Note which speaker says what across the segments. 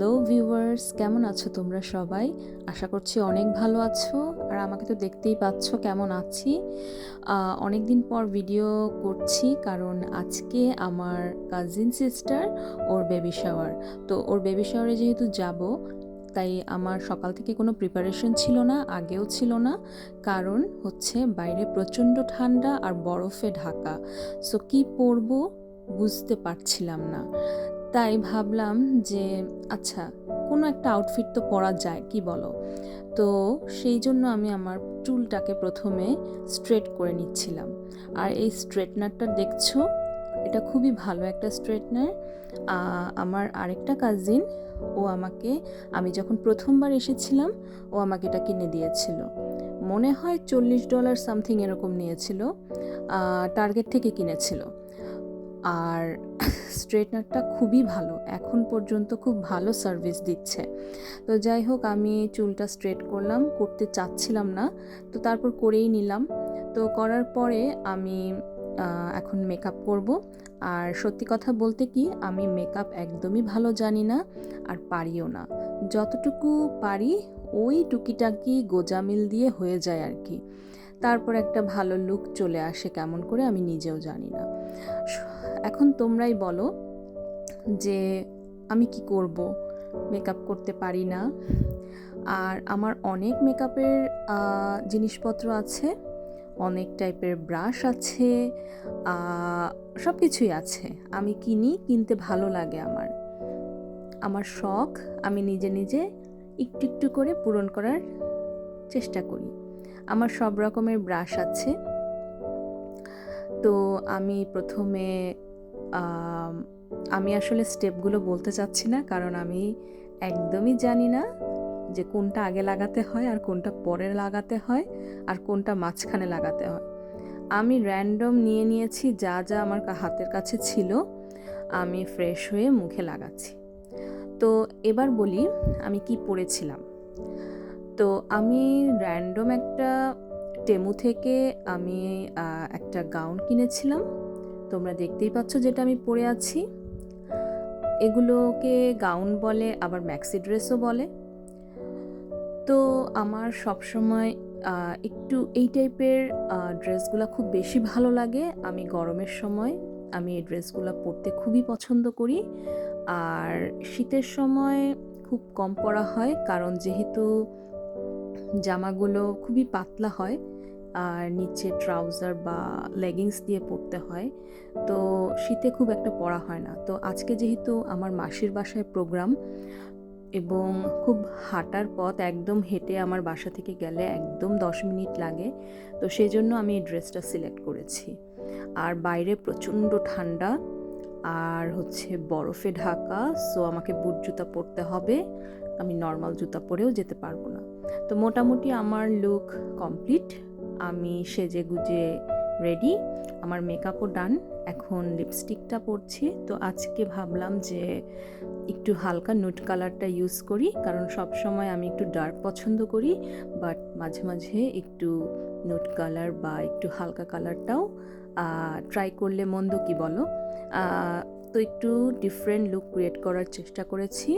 Speaker 1: Hello viewers, কেমন আছো তোমরা সবাই? আশা করছি অনেক ভালো আছো। আর আমাকে তো দেখতেই পাচ্ছ কেমন আছি। অনেক দিন পর ভিডিও করছি কারণ আজকে আমার কাজিন সিস্টার ওর বেবি শাওয়ার। তো ওর বেবি শাওয়ারে যেহেতু যাব, তাই আমার সকাল থেকে কোনো প্রিপারেশন ছিল না, আগেও ছিল না। কারণ হচ্ছে বাইরে প্রচণ্ড ঠান্ডা আর বরফে ঢাকা। সো কী পরবো বুঝতে পারছিলাম না। তাই ভাবলাম যে আচ্ছা, কোনো একটা আউটফিট তো পরা যায়, কি বলো? তো সেই জন্য আমি আমার চুলটাকে প্রথমে স্ট্রেট করে নিচ্ছিলাম। আর এই স্ট্রেটনারটা দেখছো, এটা খুবই ভালো একটা স্ট্রেটনার। আমার আরেকটা কাজিন, ও আমাকে, আমি যখন প্রথমবার এসেছিলাম, ও আমাকে এটা কিনে দিয়েছিল। মনে হয় $40 সামথিং এরকম নিয়েছিল, টার্গেট থেকে কিনেছিল। আর স্ট্রেটনারটা খুবই ভালো, এখন পর্যন্ত খুব ভালো সার্ভিস দিচ্ছে। তো যাই হোক, আমি চুলটা স্ট্রেট করতে চাচ্ছিলাম না, তো তারপর করেই নিলাম। তো করার পরে আমি এখন মেকআপ করব। আর সত্যি কথা বলতে কি, আমি মেকআপ একদমই ভালো জানি না, আর পারিও না। যতটুকু পারি ওই টুকিটাকি গোজামিল দিয়ে হয়ে যায় আর কি। তারপর একটা ভালো লুক চলে আসে কেমন করে আমি নিজেও জানি না। এখন তোমরাই বলো যে আমি কি করব, মেকআপ করতে পারি না। আর আমার অনেক মেকআপের জিনিসপত্র আছে, অনেক টাইপের ব্রাশ আছে, সব কিছুই আছে। আমি কিনতে ভালো লাগে। আমার শখ আমি নিজে নিজে একটু একটু করে পূরণ করার চেষ্টা করি। আমার সব রকমের ব্রাশ আছে। তো আমি প্রথমে আমি আসলে স্টেপগুলো বলতে চাচ্ছি না, কারণ আমি একদমই জানি না যে কোনটা আগে লাগাতে হয় আর কোনটা পরে লাগাতে হয় আর কোনটা মাঝখানে লাগাতে হয়। আমি র্যান্ডম নিয়েছি যা যা আমার হাতের কাছে ছিল, আমি ফ্রেশ হয়ে মুখে লাগাচ্ছি। তো এবার বলি আমি কি পরেছিলাম। তো আমি র্যান্ডম একটা টেমু থেকে আমি একটা গাউন কিনেছিলাম। তোমরা দেখতেই পাচ্ছ যেটা আমি পরে আছি। এগুলোকে গাউন বলে, আবার ম্যাক্সি ড্রেসও বলে। তো আমার সবসময় একটু এই টাইপের ড্রেসগুলো খুব বেশি ভালো লাগে। আমি গরমের সময় আমি এই ড্রেসগুলো পরতে খুবই পছন্দ করি। আর শীতের সময় খুব কম পরা হয়, কারণ যেহেতু জামাগুলো খুবই পাতলা হয় আর নিচে ট্রাউজার বা লেগিংস দিয়ে পরতে হয়, তো শীতে খুব একটা পরা হয় না। তো আজকে যেহেতু আমার মাসির বাসায় প্রোগ্রাম এবং খুব হাঁটার পথ, একদম হেঁটে আমার বাসা থেকে গেলে একদম 10 মিনিট লাগে, তো সেই জন্য আমি এই ড্রেসটা সিলেক্ট করেছি। আর বাইরে প্রচণ্ড ঠান্ডা আর হচ্ছে বরফে ঢাকা, সো আমাকে বুট জুতা পরতে হবে। আমি নর্মাল জুতা পরেও যেতে পারবো না। তো মোটামুটি আমার লুক কমপ্লিট, আমি সেজে গুজে রেডি, আমার মেকআপও ডান। এখন লিপস্টিকটা পরছি। তো আজকে ভাবলাম যে একটু হালকা নুড কালারটা ইউজ করি, কারণ সব সময় আমি একটু ডার্ক পছন্দ করি, বাট মাঝে মাঝে একটু নুড কালার বা একটু হালকা কালারটাও ট্রাই করলে মন্দ কি বলো। তো একটু ডিফারেন্ট লুক ক্রিয়েট করার চেষ্টা করেছি।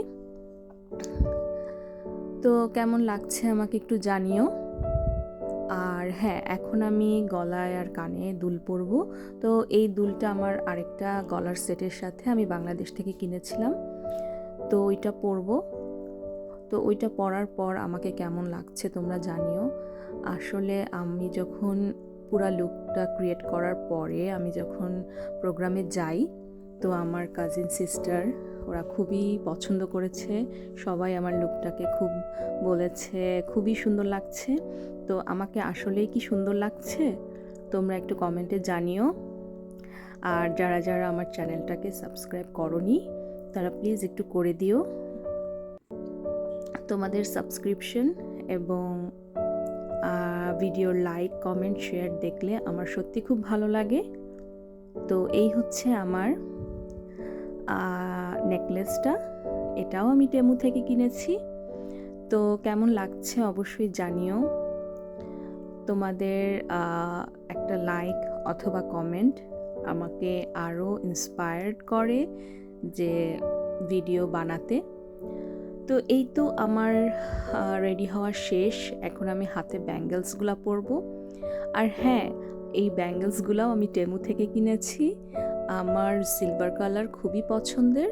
Speaker 1: তো কেমন লাগছে আমাকে একটু জানিও। আর হ্যাঁ, এখন আমি গলায় আর কানে দুল পরব। তো এই দুলটা আমার আরেকটা গলার সেটের সাথে আমি বাংলাদেশ থেকে কিনেছিলাম, তো ওইটা পরব। তো ওইটা পরার পর আমাকে কেমন লাগছে তোমরা জানিও। আসলে আমি যখন পুরা লুকটা ক্রিয়েট করার পরে আমি যখন প্রোগ্রামে যাই, তো আমার কাজিন সিস্টার ওরা খুবই পছন্দ করেছে। সবাই আমার লুকটাকে খুব বলেছে খুবই সুন্দর লাগছে। তো আমাকে আসলেই কি সুন্দর লাগছে তোমরা একটু কমেন্টে জানিও। আর যারা যারা আমার চ্যানেলটাকে সাবস্ক্রাইব করোনি, তারা প্লিজ একটু করে দিও। তোমাদের সাবস্ক্রিপশন এবং ভিডিওর লাইক, কমেন্ট, শেয়ার দেখলে আমার সত্যি খুব ভালো লাগে। তো এই হচ্ছে আমার নেকলেসটা, এটাও আমি টেমু থেকে কিনেছি। তো কেমন লাগছে অবশ্যই জানিও। তোমাদের একটা লাইক অথবা কমেন্ট আমাকে আরও ইন্সপায়ার্ড করে যে ভিডিও বানাতে। তো এই তো আমার রেডি হওয়া শেষ। এখন আমি হাতে ব্যাঙ্গেলসগুলা পরবো। আর হ্যাঁ, এই ব্যাঙ্গেলসগুলাও আমি টেমু থেকে কিনেছি। আমার সিলভার কালার খুবই পছন্দের।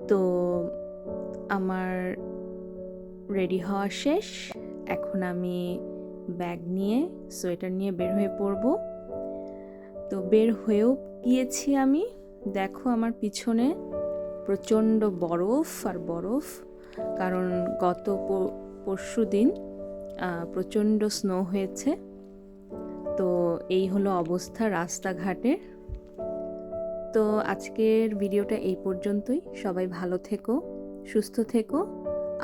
Speaker 1: তো আমার রেডি হওয়া শেষ। এখন আমি ব্যাগ নিয়ে, সোয়েটার নিয়ে বের হয়ে পড়ব। তো বের হয়েও গিয়েছি আমি। দেখো আমার পিছনে প্রচণ্ড বরফ আর বরফ, কারণ গত পরশু দিন প্রচণ্ড স্নো হয়েছে। তো এই হলো অবস্থা রাস্তাঘাটের। তো আজকের ভিডিওটা এই পর্যন্তই। সবাই ভালো থেকো, সুস্থ থেকো।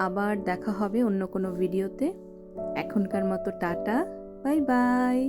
Speaker 1: আবার দেখা হবে অন্য কোনো ভিডিওতে। এখনকার মতো টাটা, বাই বাই।